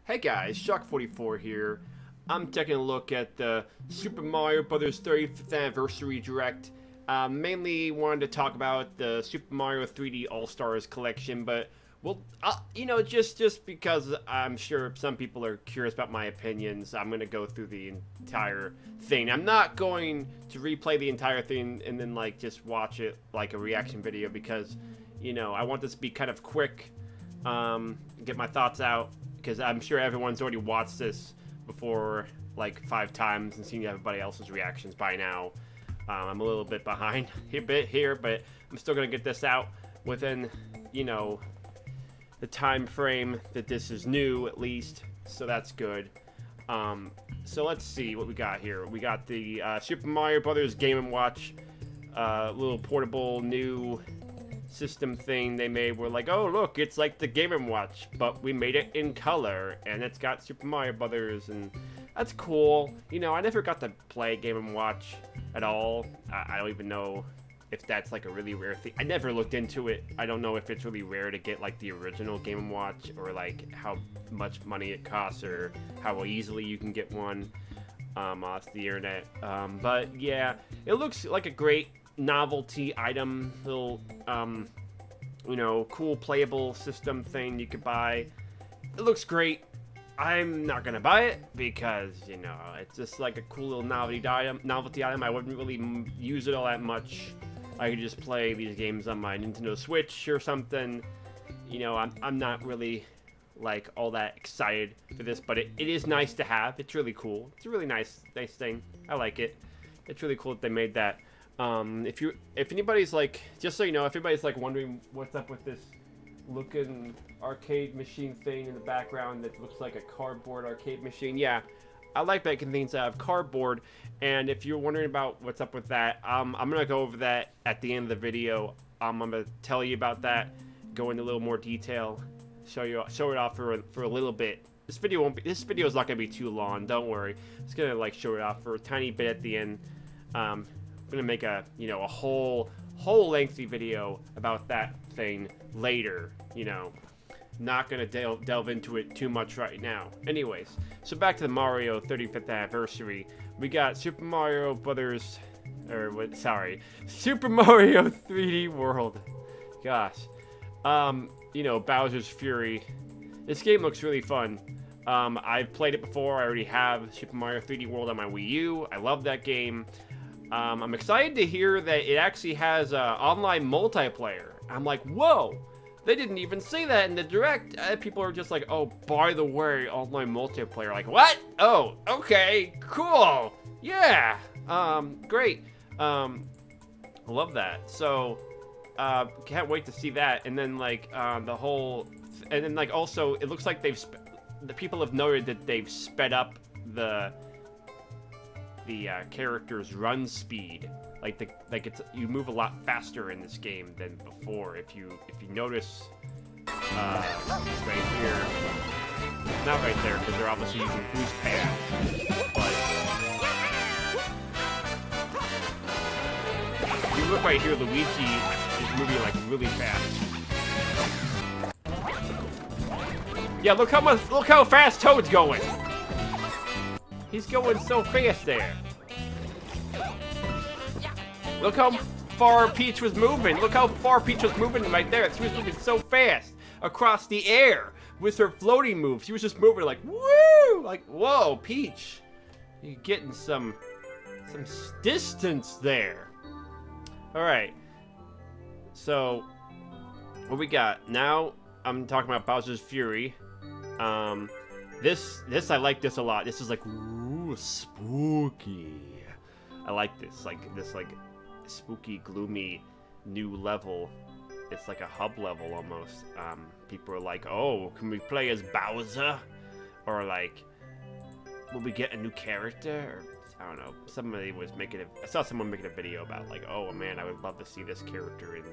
Hey guys, Shock44 here. I'm taking a look at the Super Mario Bros. 35th Anniversary Direct. Mainly wanted to talk about the Super Mario 3D All-Stars collection, but well, just because I'm sure some people are curious about my opinions, I'm gonna go through the entire thing. I'm not going to replay the entire thing and then just watch it like a reaction video because, I want this to be kind of quick. Get my thoughts out, because I'm sure everyone's already watched this before like 5 times and seen everybody else's reactions by now. I'm a little bit behind here, but I'm still gonna get this out within, the time frame that this is new, at least. So that's good. So let's see what we got here. We got the Super Mario Brothers Game & Watch, little portable new system thing they made. We're like, oh look, it's like the Game & Watch, but we made it in color, and it's got Super Mario Brothers, and that's cool. I never got to play Game & Watch at all. I don't even know if that's like a really rare thing. I never looked into it. I don't know if it's really rare to get like the original Game & Watch, or like how much money it costs, or how easily you can get one off the internet. But yeah, it looks like a great novelty item, little cool playable system thing you could buy. It looks great. I'm not gonna buy it because it's just like a cool little novelty item. I wouldn't really use it all that much. I could just play these games on my Nintendo Switch or something. I'm not really like all that excited for this, but it is nice to have. It's really cool. It's a really nice thing. I like it. It's really cool that they made that. If anybody's like, just so you know, if anybody's like wondering what's up with this looking arcade machine thing in the background that looks like a cardboard arcade machine, yeah, I like making things out of cardboard. And if you're wondering about what's up with that, I'm gonna go over that at the end of the video. I'm gonna tell you about that, go into a little more detail, show it off for a little bit. This video is not gonna be too long. Don't worry. It's gonna like show it off for a tiny bit at the end. I'm gonna make a whole lengthy video about that thing later. Not gonna delve into it too much right now. Anyways, so back to the Mario 35th Anniversary. We got Super Mario Brothers, Super Mario 3D World. Gosh, Bowser's Fury. This game looks really fun. I've played it before. I already have Super Mario 3D World on my Wii U. I love that game. I'm excited to hear that it actually has online multiplayer. I'm like, whoa! They didn't even say that in the Direct. People are just like, oh, by the way, online multiplayer. Like, what? Oh, okay, cool. Yeah, great. I love that. So, can't wait to see that. And then also, it looks like the people have noted that they've sped up the character's run speed. You move a lot faster in this game than before. If you notice, right here, not right there because they're obviously using boost pads, but if you look right here, Luigi is moving like really fast. Yeah, look how fast Toad's going. He's going so fast there. Look how far Peach was moving. Look how far Peach was moving right there. She was moving so fast across the air with her floating moves. She was just moving like, woo! Like, whoa, Peach. You're getting some distance there. Alright. So, what we got? Now, I'm talking about Bowser's Fury. This I like this a lot. This is like, ooh, spooky. I like this. This spooky, gloomy new level. It's like a hub level almost. People are like, oh, can we play as Bowser? Or like, will we get a new character? Or, I don't know. I saw someone making a video about like, oh man, I would love to see this character in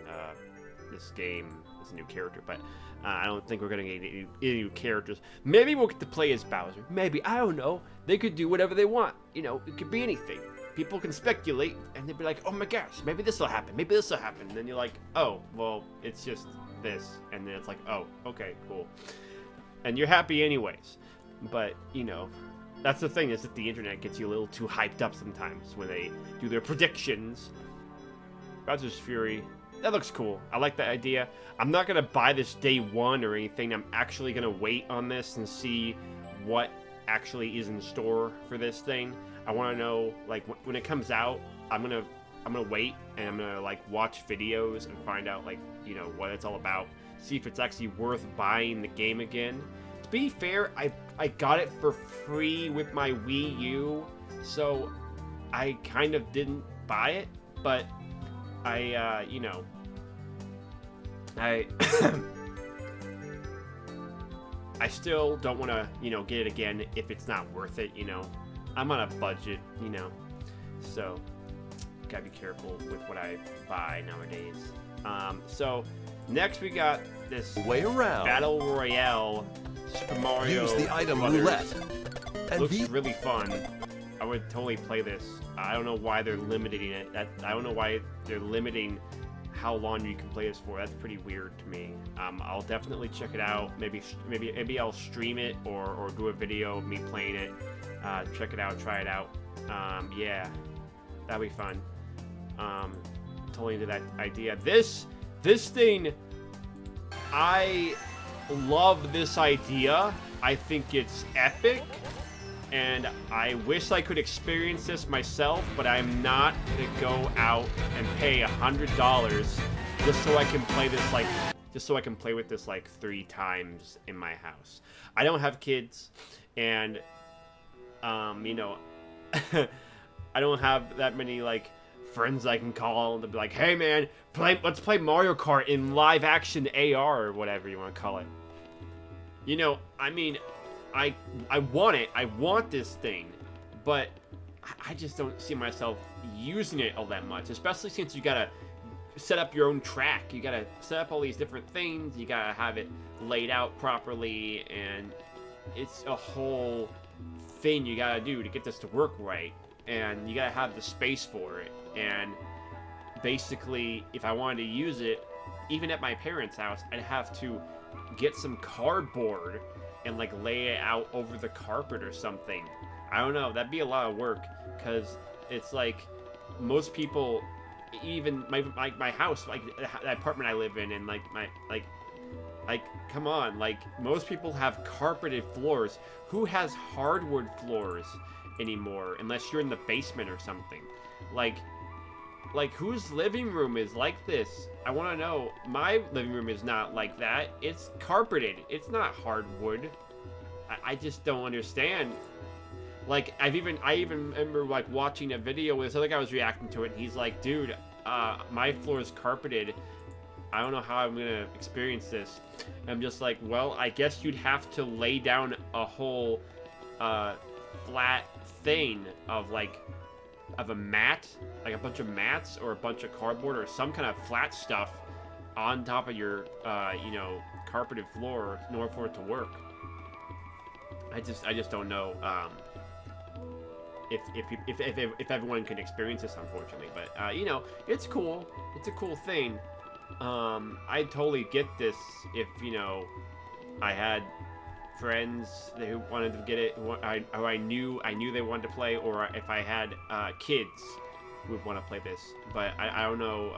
this game as a new character, but I don't think we're gonna get any new characters. Maybe we'll get to play as Bowser. Maybe, I don't know. They could do whatever they want. It could be anything. People can speculate, and they'd be like, oh my gosh, maybe this will happen. Maybe this will happen. And then you're like, oh, well, it's just this. And then it's like, oh, okay, cool. And you're happy anyways. But, you know, that's the thing, is that the internet gets you a little too hyped up sometimes when they do their predictions. Bowser's Fury. That looks cool. I like that idea. I'm not going to buy this day one or anything. I'm actually going to wait on this and see what actually is in store for this thing. I want to know, like, when it comes out, I'm gonna wait, and I'm gonna, like, watch videos and find out, like, you know, what it's all about. See if it's actually worth buying the game again. To be fair, I got it for free with my Wii U, so I kind of didn't buy it, but you know, I still don't want to, you know, get it again if it's not worth it, you know. I'm on a budget, you know, so gotta be careful with what I buy nowadays. So next we got this Way around. Battle Royale Super Mario Use the item Brothers. roulette. And Looks really fun. I would totally play this. I don't know why they're limiting it. I don't know why they're limiting how long you can play this for. That's pretty weird to me. I'll definitely check it out. Maybe I'll stream it or do a video of me playing it. Check it out, try it out. Yeah, that'd be fun. Totally into that idea. This thing, I love this idea. I think it's epic, and I wish I could experience this myself, but I'm not gonna go out and pay $100 just so I can play this, like, just so I can play with this like 3 times in my house. I don't have kids, and you know, I don't have that many like friends I can call to be like, hey man, let's play Mario Kart in live action AR or whatever you want to call it. You know, I mean, I want it. I want this thing, but I just don't see myself using it all that much, especially since you gotta set up your own track. You gotta set up all these different things. You gotta have it laid out properly, and it's a whole thing you gotta do to get this to work right, and you gotta have the space for it. And basically, if I wanted to use it, even at my parents' house, I'd have to get some cardboard and like lay it out over the carpet or something. I don't know, that'd be a lot of work, because it's like most people, even my house, like the apartment I live in, and like come on, like most people have carpeted floors. Who has hardwood floors anymore, unless you're in the basement or something? Like whose living room is like this? I want to know. My living room is not like that. It's carpeted. It's not hardwood. I just don't understand. Like I even remember like watching a video where this other guy was reacting to it, and he's like, dude, my floor is carpeted. I don't know how I'm gonna experience this. And I'm just like, well, I guess you'd have to lay down a whole flat thing of a mat, like a bunch of mats or a bunch of cardboard or some kind of flat stuff on top of your you know, carpeted floor in order for it to work. I just don't know if everyone can experience this, unfortunately. But you know, it's cool. It's a cool thing. I'd totally get this if, you know, I had friends who wanted to get it, who I knew they wanted to play, or if I had kids who would want to play this. But I don't know.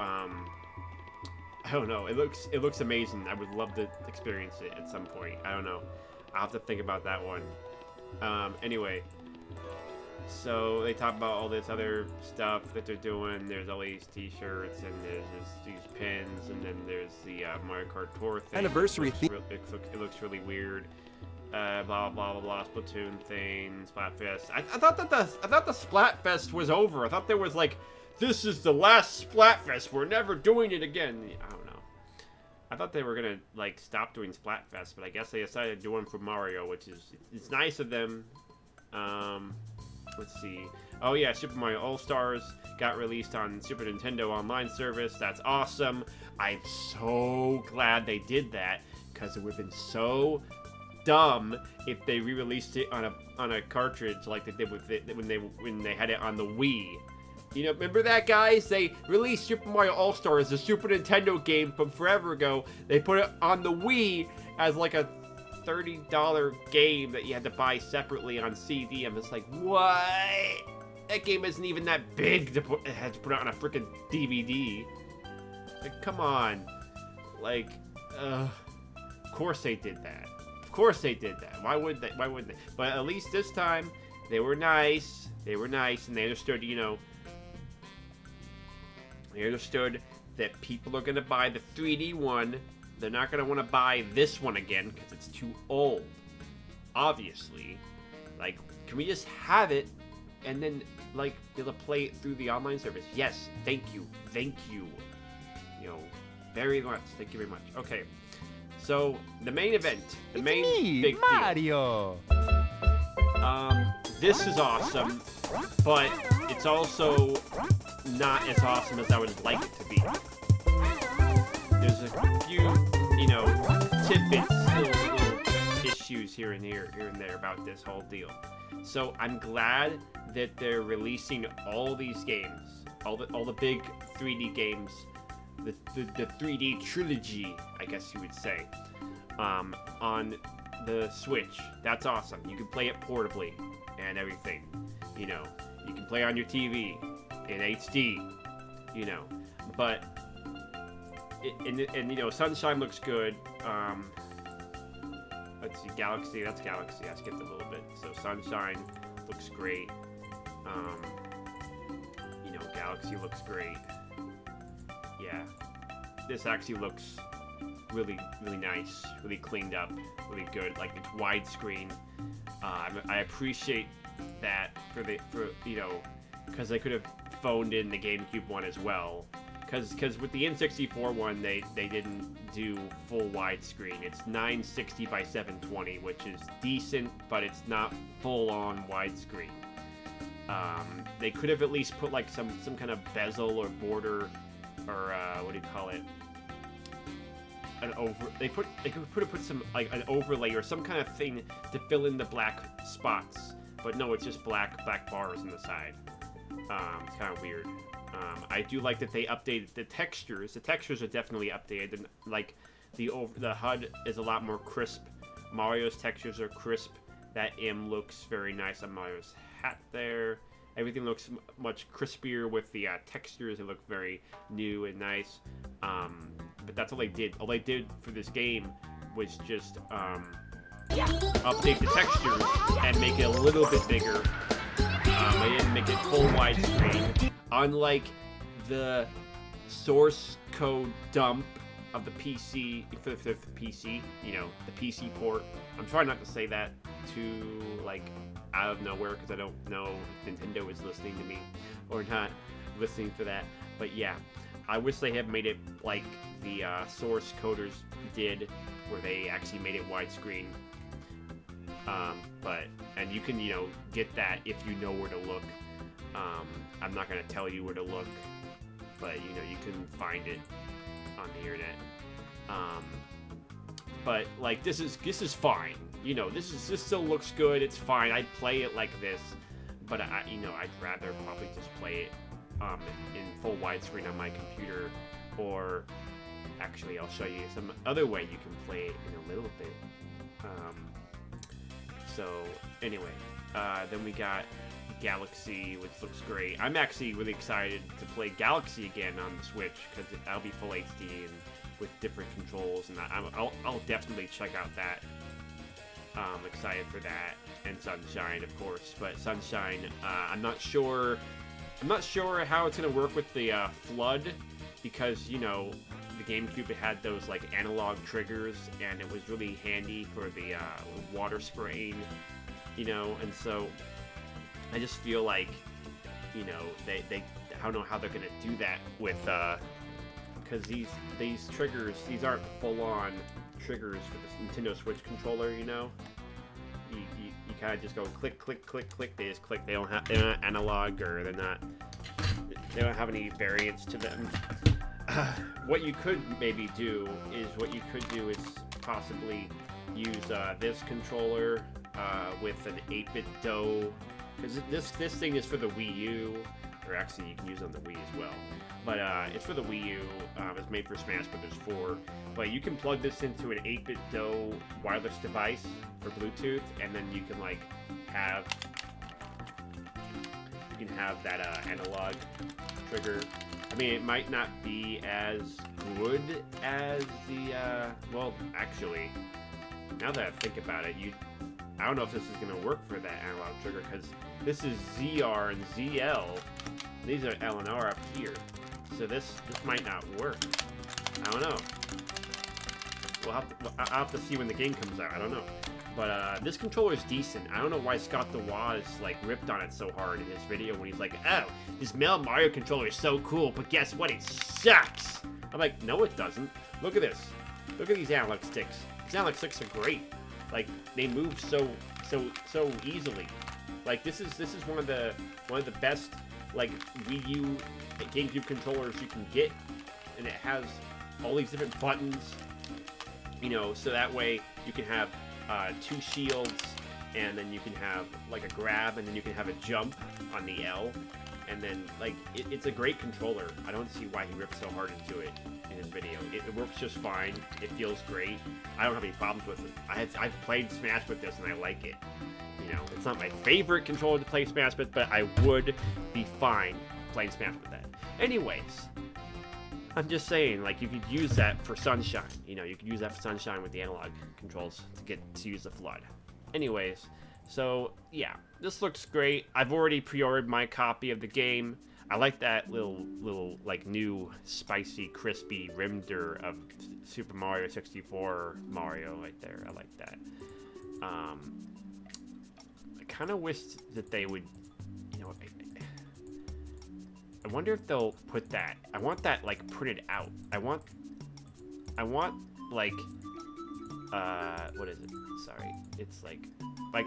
I don't know. It looks amazing. I would love to experience it at some point. I don't know. I'll have to think about that one. Anyway, so they talk about all this other stuff that they're doing. There's all these t-shirts, and there's these pins, and then there's the Mario Kart Tour thing. Anniversary It looks really weird. Blah blah blah blah. Splatoon thing, Splatfest. I thought the Splatfest was over. I thought there was like, this is the last Splatfest. We're never doing it again. I don't know. I thought they were gonna like stop doing Splatfest, but I guess they decided to do one for Mario, which is, it's nice of them. Let's see. Oh yeah, Super Mario All-Stars got released on Super Nintendo Online Service. That's awesome. I'm so glad they did that, because it would have been so dumb if they re-released it on a cartridge like they did with it when they had it on the Wii. You know, remember that, guys? They released Super Mario All-Stars as a Super Nintendo game from forever ago. They put it on the Wii as like a $30 game that you had to buy separately on CD. I'm just like, what? That game isn't even that big to put, it had to put it on a freaking DVD. Like, come on. Like, of course they did that. Of course they did that. Why would they? Why wouldn't they? But at least this time, they were nice. They were nice, and they understood, you know, they understood that people are going to buy the 3D one. They're not going to want to buy this one again because it's too old. Obviously. Like, can we just have it and then, like, be able to play it through the online service? Yes, thank you. Thank you. You know, very much. Thank you very much. Okay. So, the main event. The main big Mario. deal. This is awesome, but it's also not as awesome as I would like it to be. There's a few, you know, tidbits, little issues here and there about this whole deal. So I'm glad that they're releasing all these games, all the big 3D games, the 3D trilogy, I guess you would say, on the Switch. That's awesome. You can play it portably and everything. You know, you can play on your TV in HD. You know, but. And you know, Sunshine looks good. Let's see, Galaxy. That's Galaxy. I skipped a little bit. So Sunshine looks great. You know, Galaxy looks great. Yeah, this actually looks really, really nice, really cleaned up, really good. Like, it's widescreen. I appreciate that for you know, because they could have phoned in the GameCube one as well. Because with the N64 one, they didn't do full widescreen. It's 960 by 720, which is decent, but it's not full-on widescreen. They could have at least put like some kind of bezel or border, or what do you call it? They could put some like an overlay or some kind of thing to fill in the black spots. But no, it's just black bars on the side. It's kind of weird. I do like that they updated the textures. The textures are definitely updated, and like the HUD is a lot more crisp. Mario's textures are crisp. That M looks very nice on Mario's hat there. Everything looks much crispier with the textures. They look very new and nice. But that's all they did. All they did for this game was just update the textures and make it a little bit bigger. They didn't make it full widescreen. Unlike the source code dump of the PC, for the PC, you know, the PC port. I'm trying not to say that too, like, out of nowhere, because I don't know if Nintendo is listening to me or not listening for that. But yeah, I wish they had made it like the source coders did, where they actually made it widescreen. And you can, you know, get that if you know where to look. I'm not going to tell you where to look, but, you know, you can find it on the internet. But, like, this is fine. You know, this still looks good. It's fine. I'd play it like this, but, you know, I'd rather probably just play it in full widescreen on my computer, or actually, I'll show you some other way you can play it in a little bit. So, anyway, then we got Galaxy, which looks great. I'm actually really excited to play Galaxy again on the Switch, because that'll be full HD and with different controls, and I'll definitely check out that. I'm excited for that, and Sunshine, of course. But Sunshine, I'm not sure how it's gonna work with the flood, because, you know, the GameCube, it had those like analog triggers, and it was really handy for the water spraying, you know. And so I just feel like, you know, they I don't know how they're gonna do that with because these triggers, these aren't full-on triggers for the Nintendo Switch controller, you know. You kind of just go click click click click. They just click. They're not analog, or they don't have any variance to them. What you could maybe do is possibly use this controller with an 8-bit DOE, because this thing is for the Wii U, or actually you can use it on the Wii as well. But it's for the Wii U. It's made for Smash Bros. 4. But you can plug this into an 8-bit DOE wireless device for Bluetooth, and then you can like have that analog trigger. I mean, it might not be as good as the well, actually, now that I think about it, I don't know if this is gonna work for that analog trigger, because this is ZR and ZL. These are L and R up here, so this might not work. I don't know. I'll have to see when the game comes out. I don't know. But this controller is decent. I don't know why Scott DeWaz like ripped on it so hard in his video when he's like, "Oh, this Mel Mario controller is so cool, but guess what? It sucks." I'm like, "No, it doesn't. Look at this. Look at these analog sticks. These analog sticks are great. Like they move so easily. Like this is one of the best like Wii U GameCube controllers you can get, and it has all these different buttons, you know, so that way you can have 2 shields, and then you can have like a grab, and then you can have a jump on the L, and then like it's a great controller. I don't see why he ripped so hard into it in his video. It works just fine. It feels great. I don't have any problems with it. I've played Smash with this and I like it. You know, it's not my favorite controller to play Smash with, but I would be fine playing Smash with that. Anyways, I'm just saying, like, you could use that for Sunshine. You know, you could use that for Sunshine with the analog controls to use the Flood. Anyways, so, yeah, this looks great. I've already pre-ordered my copy of the game. I like that little like, new, spicy, crispy render of Super Mario 64 Mario right there. I like that. I kind of wish that they would, you know, I wonder if they'll put that. I want that like printed out. I want like what is it? Sorry. It's like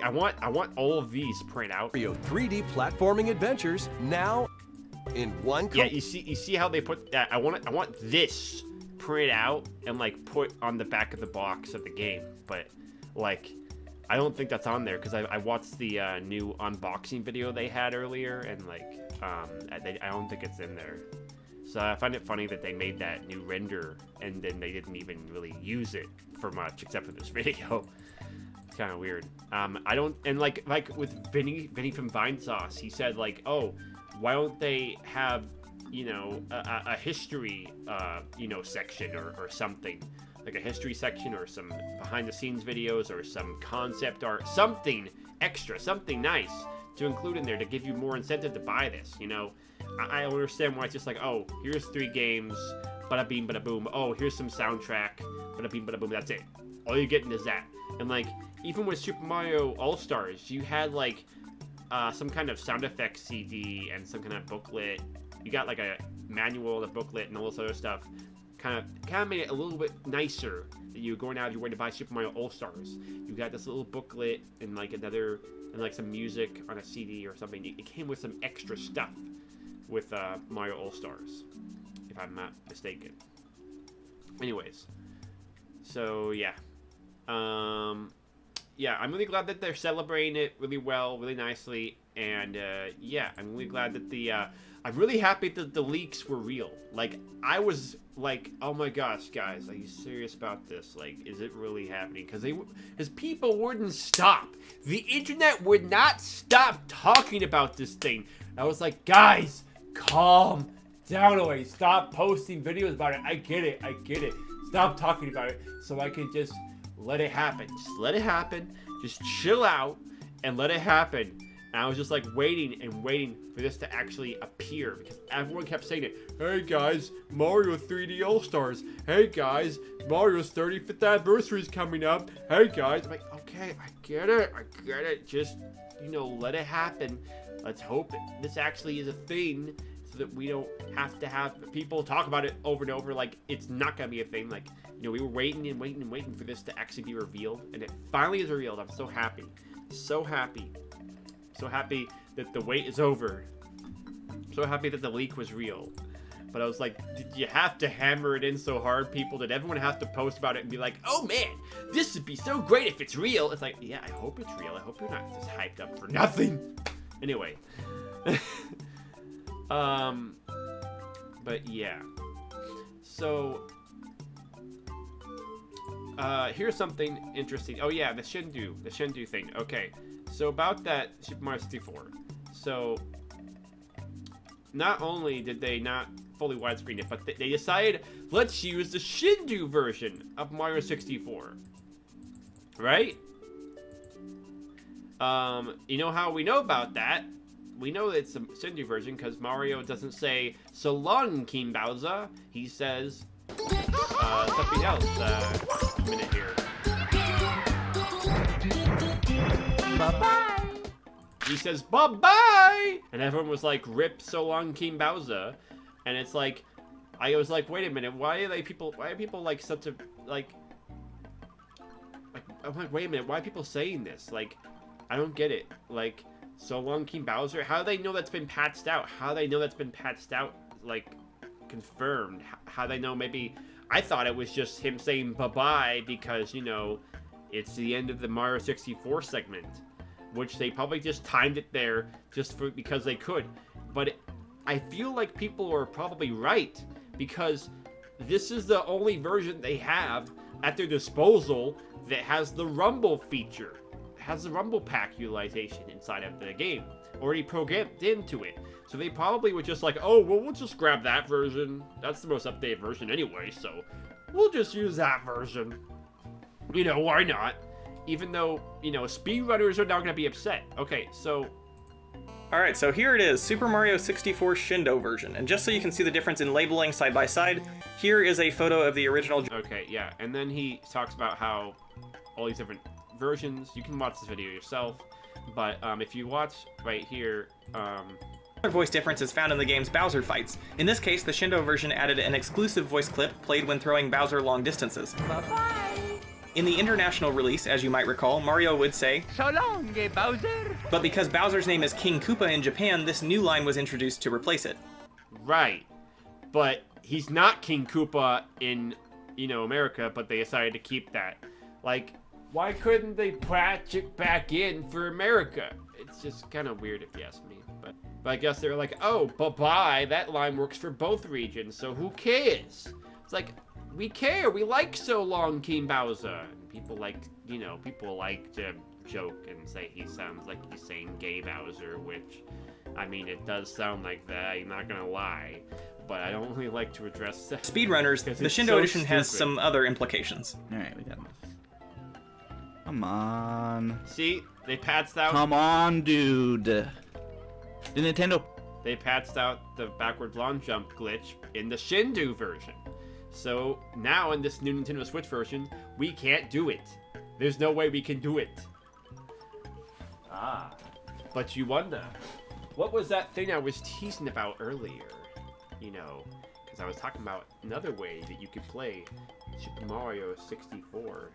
I want all of these printed out. Mario 3D platforming adventures now in one. Yeah, you see how they put that. I want this printed out and like put on the back of the box of the game, but like I don't think that's on there because I watched the new unboxing video they had earlier, and like I don't think it's in there. So I find it funny that they made that new render and then they didn't even really use it for much except for this video. It's kind of weird. I don't, and like with Vinny from Vine Sauce, he said like, oh, why don't they have, you know, a history, you know, section or something. Like a history section or some behind the scenes videos or some concept art, something extra, something nice to include in there to give you more incentive to buy this, you know. I don't understand why it's just like, oh, here's 3 games, bada beam, bada boom. Oh, here's some soundtrack, bada beam, bada boom. That's it. All you're getting is that. And like, even with Super Mario All-Stars, you had like some kind of sound effects CD and some kind of booklet. You got like a manual, a booklet, and all this other stuff. Kind of made it a little bit nicer that you're going out of your way to buy Super Mario All-Stars. You got this little booklet and like another, and like some music on a CD or something. It came with some extra stuff with Mario All-Stars, if I'm not mistaken. Anyways, so yeah. Yeah, I'm really glad that they're celebrating it really well, really nicely, and yeah, I'm really glad that I'm really happy that the leaks were real. Like, I was like, oh my gosh, guys, are you serious about this? Like, is it really happening? Because people wouldn't stop. The internet would not stop talking about this thing. I was like, guys, calm down already. Stop posting videos about it. I get it. Stop talking about it so I can just let it happen. Just let it happen. Just chill out and let it happen. And I was just like waiting and waiting for this to actually appear because everyone kept saying it. Hey guys, Mario 3D All-Stars. Hey guys, Mario's 35th anniversary is coming up. Hey guys. I'm like, okay, I get it. Just, you know, let it happen. Let's hope this actually is a thing so that we don't have to have people talk about it over and over like it's not going to be a thing. Like, you know, we were waiting and waiting and waiting for this to actually be revealed. And it finally is revealed. I'm so happy. So happy. So happy that the wait is over. So happy that the leak was real. But I was like, did you have to hammer it in so hard, people? Did everyone have to post about it and be like, oh man, this would be so great if it's real? It's like, yeah, I hope it's real. I hope you're not just hyped up for nothing. Anyway. But yeah. So, here's something interesting. Oh yeah, the Shindu thing. Okay, so about that Super Mario 64. So, not only did they not fully widescreen it, but they decided, let's use the Shindu version of Mario 64. Right? You know how we know about that? We know it's a Shindu version because Mario doesn't say, "So long, King Bowser." He says, something else, a minute here. Bye-bye! He says, bye-bye! And everyone was like, "Rip, so long, King Bowser." And it's like, I was like, wait a minute, why are people like such a, like, I'm like, wait a minute, why are people saying this? Like, I don't get it. Like, "So long, King Bowser"? How do they know that's been patched out? How do they know that's been patched out, like, confirmed? How do they know? Maybe, I thought it was just him saying bye-bye because, you know, it's the end of the Mario 64 segment, which they probably just timed it there just because they could. But I feel like people are probably right, because this is the only version they have at their disposal that has the Rumble feature. Has the Rumble Pack utilization inside of the game already programmed into it. So they probably were just like, oh, well, we'll just grab that version. That's the most updated version anyway, so we'll just use that version. You know, why not? Even though, you know, speedrunners are now going to be upset. Okay, so... Alright, so here it is, Super Mario 64 Shindo version. And just so you can see the difference in labeling side by side, here is a photo of the original... Okay, yeah, and then he talks about how all these different versions, you can watch this video yourself, but if you watch right here, Another voice difference is found in the game's Bowser fights. In this case, the Shindo version added an exclusive voice clip played when throwing Bowser long distances. Bye-bye! In the international release, as you might recall, Mario would say, "So long, Bowser!" but because Bowser's name is King Koopa in Japan, this new line was introduced to replace it. right, but he's not King Koopa in, you know, America, but they decided to keep that. Like, why couldn't they patch it back in for America? It's just kind of weird if you ask me. But I guess they're like, oh, bye-bye, that line works for both regions, so who cares? It's like, we care, we like "So long, King Bowser." And people like, you know, people like to joke and say he sounds like he's saying "Gay Bowser," which, I mean, it does sound like that, I'm not gonna lie. But I don't really like to address that. Speedrunners, the Shindo so edition has stupid. some other implications. Alright, we got this. Come on. See, they patched out. Come on, dude. The Nintendo. They patched out the backwards long jump glitch in the Shindu version. So now in this new Nintendo Switch version, we can't do it. There's no way we can do it. Ah. But you wonder, what was that thing I was teasing about earlier? You know, because I was talking about another way that you could play Super Mario 64.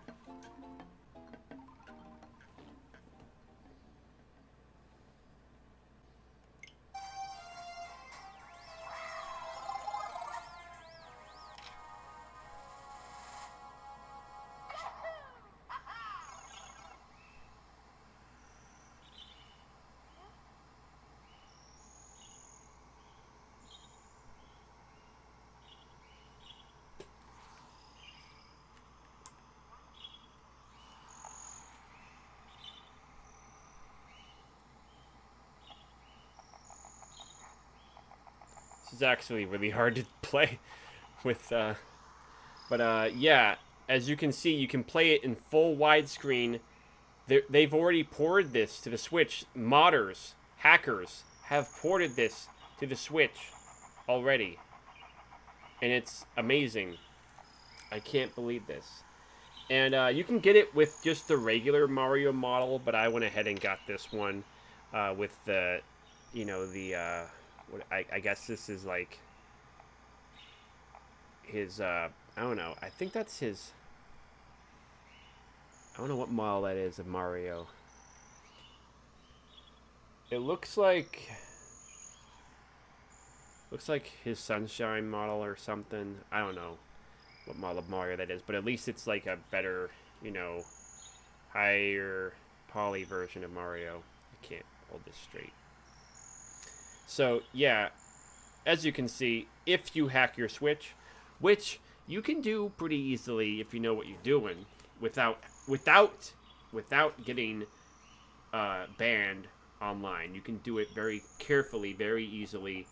This is actually really hard to play with, yeah, as you can see, you can play it in full widescreen. They've already ported this to the Switch. Modders, hackers, have ported this to the Switch already. And it's amazing. I can't believe this. And you can get it with just the regular Mario model, but I went ahead and got this one with the, you know, the... I guess this is like his, I don't know. I think that's his, I don't know what model that is of Mario. It looks like his Sunshine model or something. I don't know what model of Mario that is, but at least it's like a better, you know, higher poly version of Mario. I can't hold this straight. So, yeah, as you can see, if you hack your Switch, which you can do pretty easily if you know what you're doing, without getting banned online. You can do it very carefully, very easily.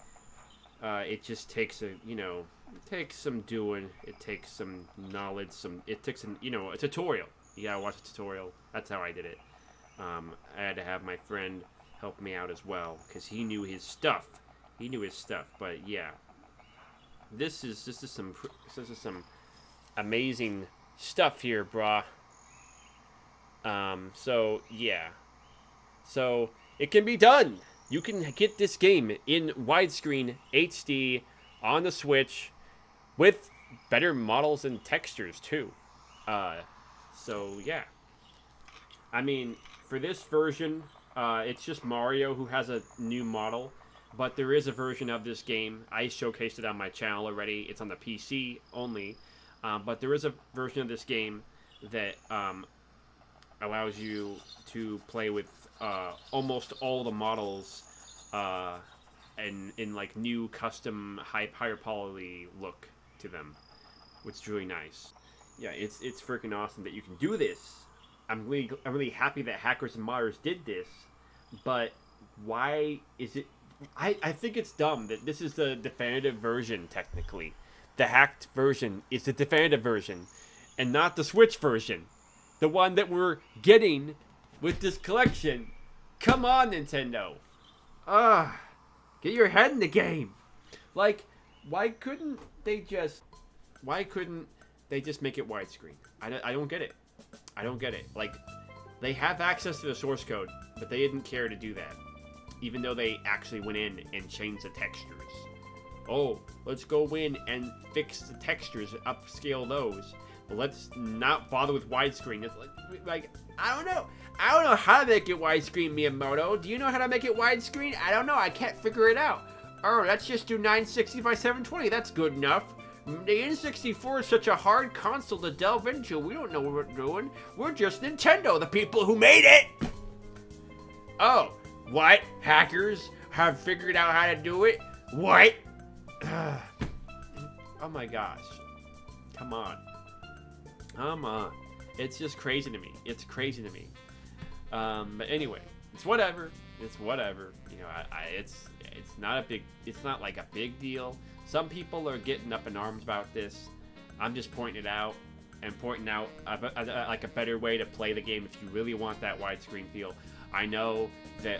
It just takes it takes some doing. It takes some knowledge. It takes a tutorial. You gotta watch a tutorial. That's how I did it. I had to have my friend help me out as well because he knew his stuff. But yeah, this is some amazing stuff here, brah. So yeah, so it can be done. You can get this game in widescreen HD on the Switch with better models and textures too. So yeah, I mean, for this version, it's just Mario who has a new model, but there is a version of this game. I showcased it on my channel already. It's on the PC only, but there is a version of this game that allows you to play with almost all the models in like new custom higher quality look to them, which is really nice. Yeah, it's freaking awesome that you can do this. I'm really happy that hackers and modders did this, but why is it? I think it's dumb that this is the definitive version. Technically, the hacked version is the definitive version, and not the Switch version, the one that we're getting with this collection. Come on, Nintendo. Get your head in the game. Like, why couldn't they just make it widescreen? I don't get it. I don't get it. Like, they have access to the source code, but they didn't care to do that. Even though they actually went in and changed the textures. Oh, let's go in and fix the textures, upscale those. But let's not bother with widescreen. It's like, I don't know. I don't know how to make it widescreen, Miyamoto. Do you know how to make it widescreen? I don't know. I can't figure it out. Oh, let's just do 960 by 720. That's good enough. The N64 is such a hard console to delve into. We don't know what we're doing. We're just Nintendo, the people who made it. Oh, what? Hackers have figured out how to do it? What? Oh my gosh. Come on. Come on. It's just crazy to me. It's crazy to me. But anyway, it's whatever. It's whatever. You know, it's not like a big deal. Some people are getting up in arms about this. I'm just pointing it out and pointing out like a better way to play the game if you really want that widescreen feel. I know that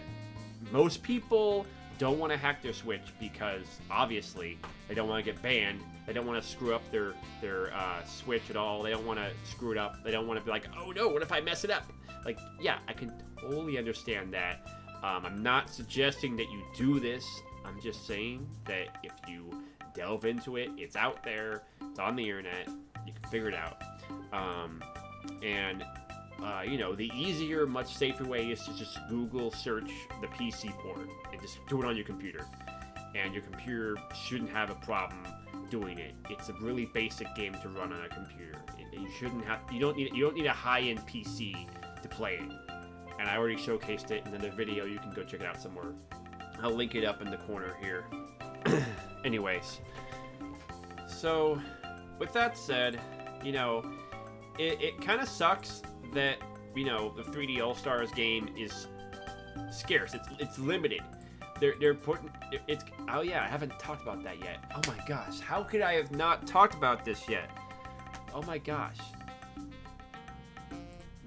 most people don't want to hack their Switch because obviously they don't want to get banned. They don't want to screw up their Switch at all. They don't want to screw it up. They don't want to be like, oh no, what if I mess it up? Like, yeah, I can totally understand that. I'm not suggesting that you do this. I'm just saying that if you delve into it, it's out there, it's on the internet, you can figure it out. You know, the easier, much safer way is to just Google search the PC port and just do it on your computer. And your computer shouldn't have a problem doing it. It's a really basic game to run on a computer. You don't need a high-end PC to play it. And I already showcased it in another video. You can go check it out somewhere. I'll link it up in the corner here. Anyways, so with that said, you know, it kind of sucks that, you know, the 3D All-Stars game is scarce. It's limited. They're putting it's. Oh yeah, I haven't talked about that yet. Oh my gosh, how could I have not talked about this yet? Oh my gosh.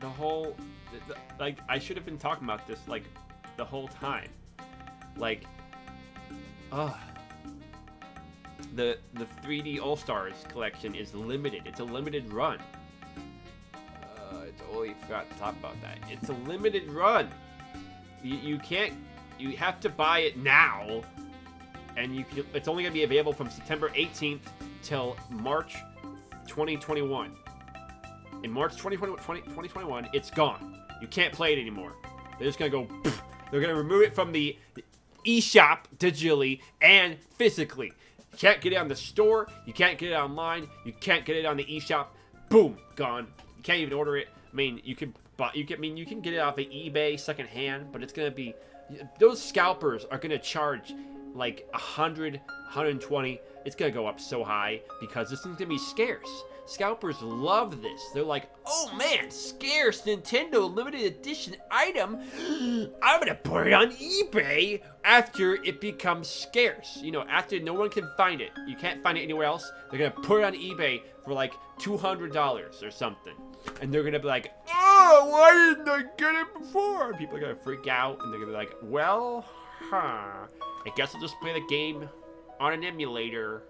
The whole, like, I should have been talking about this like the whole time. Like, the 3D All-Stars collection is limited. It's a limited run. I totally forgot to talk about that. It's a limited run. You can't. You have to buy it now, and it's only going to be available from September 18th till March 2021. In March 2021, it's gone. You can't play it anymore. They're just going to go. They're going to remove it from the eShop digitally and physically. You can't get it on the store. You can't get it online. You can't get it on the eShop. Boom, gone. You can't even order it. I mean, you can get it off of eBay secondhand, but it's going to be. Those scalpers are going to charge like 100, 120. It's gonna go up so high because this thing's gonna be scarce. Scalpers love this. They're like, oh man, scarce Nintendo limited edition item. I'm gonna put it on eBay after it becomes scarce. You know, after no one can find it. You can't find it anywhere else. They're gonna put it on eBay for like $200 or something. And they're gonna be like, oh, why didn't I get it before? And people are gonna freak out and they're gonna be like, well, I guess I'll just play the game on an emulator.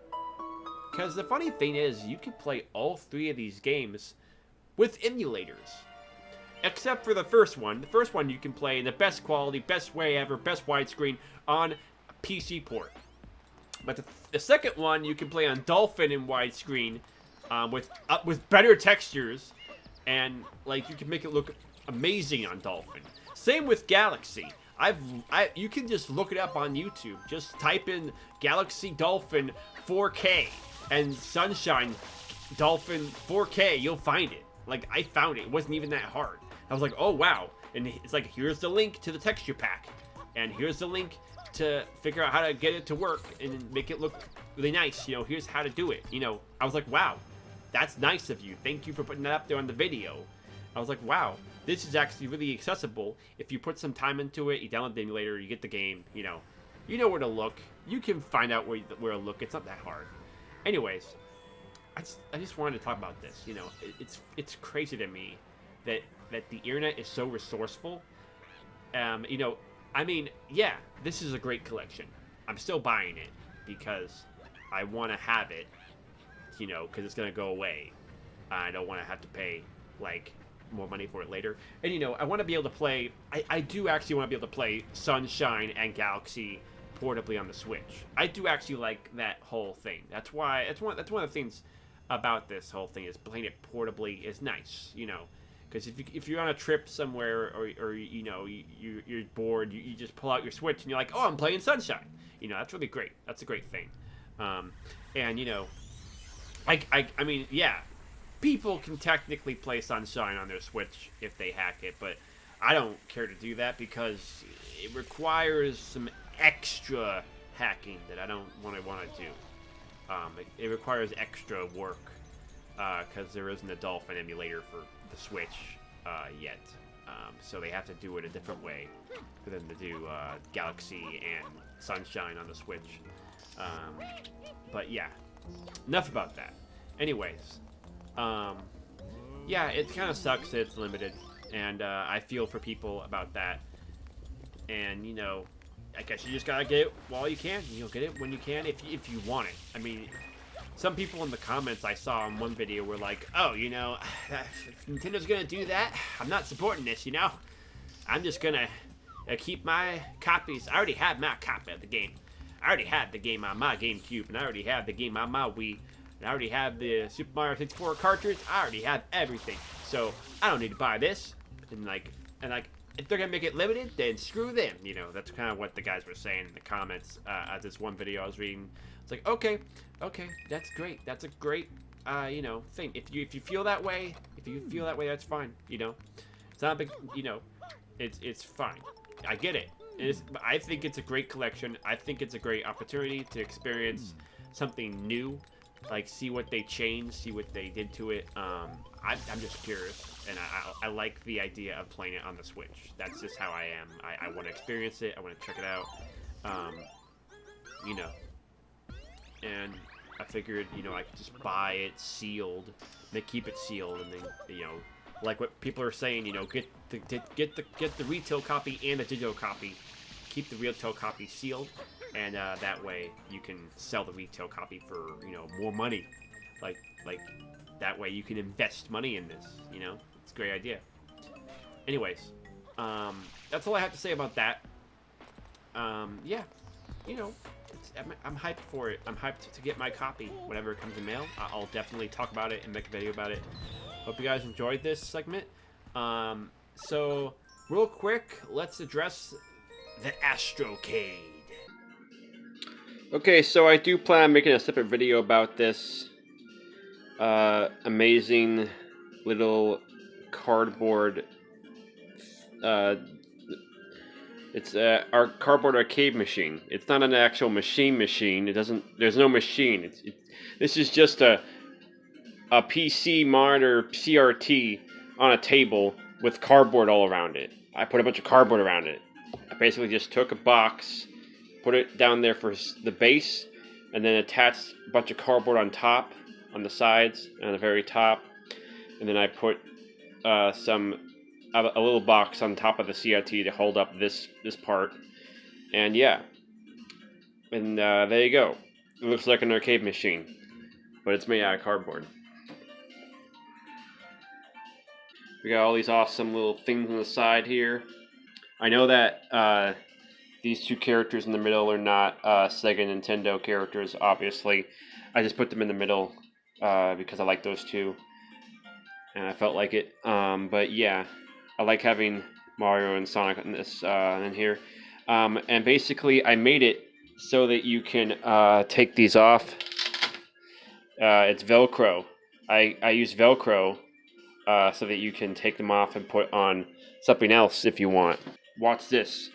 Because the funny thing is, you can play all 3 of these games with emulators. Except for the first one. The first one you can play in the best quality, best way ever, best widescreen on a PC port. But the second one you can play on Dolphin in widescreen with better textures. And like you can make it look amazing on Dolphin. Same with Galaxy. You can just look it up on YouTube. Just type in Galaxy Dolphin 4K and Sunshine Dolphin 4K. You'll find it. Like I found it. It wasn't even that hard. I was like, oh wow. And it's like, here's the link to the texture pack, and here's the link to figure out how to get it to work and make it look really nice. You know, here's how to do it. You know, I was like, wow, that's nice of you. Thank you for putting that up there on the video. I was like, wow, this is actually really accessible. If you put some time into it, you download the emulator, you get the game, you know where to look. You can find out where to look. It's not that hard. Anyways, I just wanted to talk about this. You know, it's crazy to me that the internet is so resourceful. You know, I mean, yeah, this is a great collection. I'm still buying it because I want to have it, you know, because it's going to go away. I don't want to have to pay, like, more money for it later. And, you know, I want to be able to play... I do actually want to be able to play Sunshine and Galaxy portably on the Switch. I do actually like that whole thing. That's why... That's one of the things about this whole thing is playing it portably is nice, you know. Because if you're on a trip somewhere or you know, you're bored, you just pull out your Switch and you're like, oh, I'm playing Sunshine. You know, that's really great. That's a great thing. And, you know, I mean, yeah, people can technically play Sunshine on their Switch if they hack it, but I don't care to do that because it requires some extra hacking that I don't want to do. It requires extra work because there isn't a Dolphin emulator for the Switch yet. So they have to do it a different way for them to do Galaxy and Sunshine on the Switch. But yeah, enough about that. Anyways, yeah, it kind of sucks that it's limited, and I feel for people about that. And, you know, I guess you just gotta get it while you can. You'll get it when you can if you want it. I mean, some people in the comments I saw in one video were like, oh, you know, if Nintendo's gonna do that, I'm not supporting this, you know? I'm just gonna keep my copies. I already had my copy of the game. I already had the game on my GameCube, and I already have the game on my Wii, and I already have the Super Mario 64 cartridge. I already have everything, so I don't need to buy this. And like, if they're gonna make it limited, then screw them. You know, that's kind of what the guys were saying in the comments at this one video I was reading. It's like, okay, that's great. That's a great, you know, thing. If you feel that way, that's fine. You know, it's not a big, you know, it's fine. I get it. I think it's a great collection. I think it's a great opportunity to experience something new, like see what they changed, see what they did to it. I'm just curious, and I like the idea of playing it on the Switch. That's just how I am. I want to experience it. I want to check it out. You know, and I figured, you know, I could just buy it sealed. They keep it sealed, and then, you know, like what people are saying, you know, get the retail copy and the digital copy. Keep the retail copy sealed, and that way you can sell the retail copy for, you know, more money. Like that way you can invest money in this. You know, it's a great idea. Anyways, that's all I have to say about that. Yeah, you know, I'm hyped for it. I'm hyped to get my copy whenever it comes in mail. I'll definitely talk about it and make a video about it. Hope you guys enjoyed this segment. So, real quick, let's address the Astrocade. Okay, so I do plan on making a separate video about this amazing little cardboard. It's our cardboard arcade machine. It's not an actual machine. It doesn't. There's no machine. This is just a PC monitor CRT on a table with cardboard all around it. I put a bunch of cardboard around it. I basically just took a box, put it down there for the base, and then attached a bunch of cardboard on top, on the sides, and on the very top. And then I put a little box on top of the CRT to hold up this part. And yeah. And there you go. It looks like an arcade machine, but it's made out of cardboard. We got all these awesome little things on the side here. I know that these two characters in the middle are not Sega Nintendo characters, obviously. I just put them in the middle because I like those two. And I felt like it. But yeah, I like having Mario and Sonic in this in here. And basically, I made it so that you can take these off. It's Velcro. I use Velcro so that you can take them off and put on something else if you want. Watch this.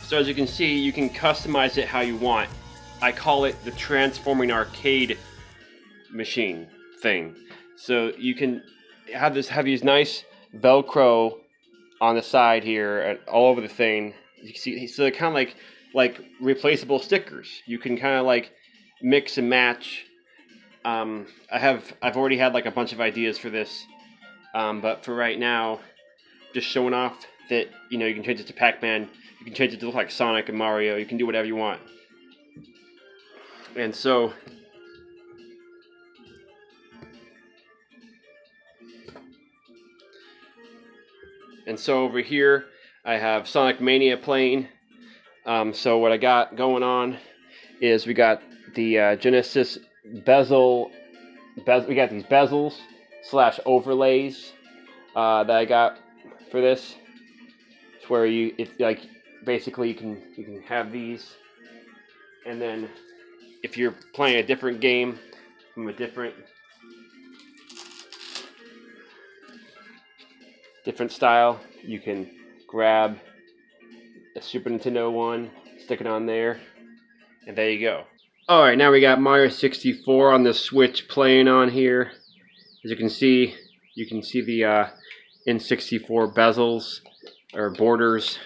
So as you can see, you can customize it how you want. I call it the transforming arcade machine thing. So you can have these nice Velcro on the side here and all over the thing. You can see, so they're kind of like replaceable stickers. You can kind of like mix and match. I've already had like a bunch of ideas for this, but for right now, just showing off that you can change it to Pac-Man. You can change it to look like Sonic and Mario. You can do whatever you want. And so over here, I have Sonic Mania playing. So what I got going on is we got the Genesis Bezel. We got these bezels / overlays that I got for this. It's where basically you can have these, and then if you're playing a different game from a different style, you can grab a Super Nintendo one, stick it on there, and there you go. Alright, now we got Mario 64 on the Switch playing on here. As you can see the N64 bezels or borders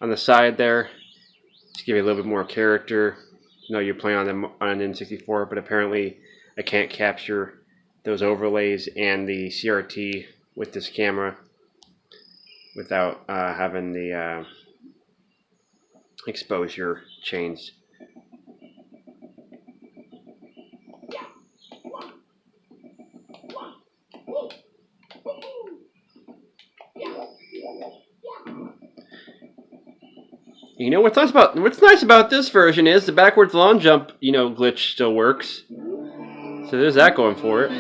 on the side there. Just give you a little bit more character. You're playing on an N64, but apparently I can't capture those overlays and the CRT with this camera without having the exposure changed. What's nice about this version is the backwards long jump, glitch still works. So there's that going for it.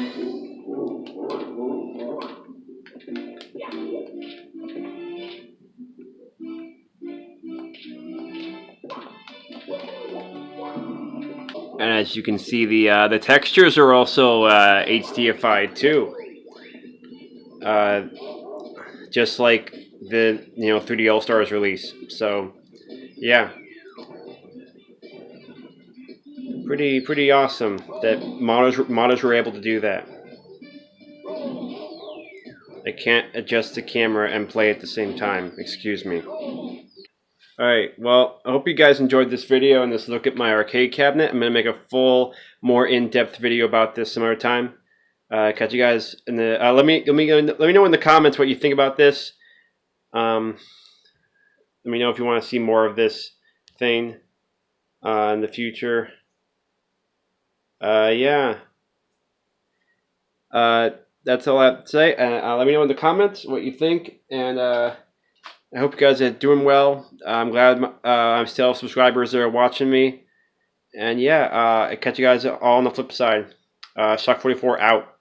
And as you can see, the textures are also HDified too. Just like the 3D All Stars release. So yeah, pretty awesome that modders were able to do that. I can't adjust the camera and play at the same time. Excuse me. Alright, well, I hope you guys enjoyed this video and this look at my arcade cabinet. I'm going to make a more in-depth video about this some other time. Catch you guys in the... let me know in the comments what you think about this. Let me know if you want to see more of this thing in the future. Yeah. That's all I have to say. Let me know in the comments what you think, and I hope you guys are doing well. I'm glad I'm still subscribers that are watching me. And yeah, I catch you guys all on the flip side. Shock44 out.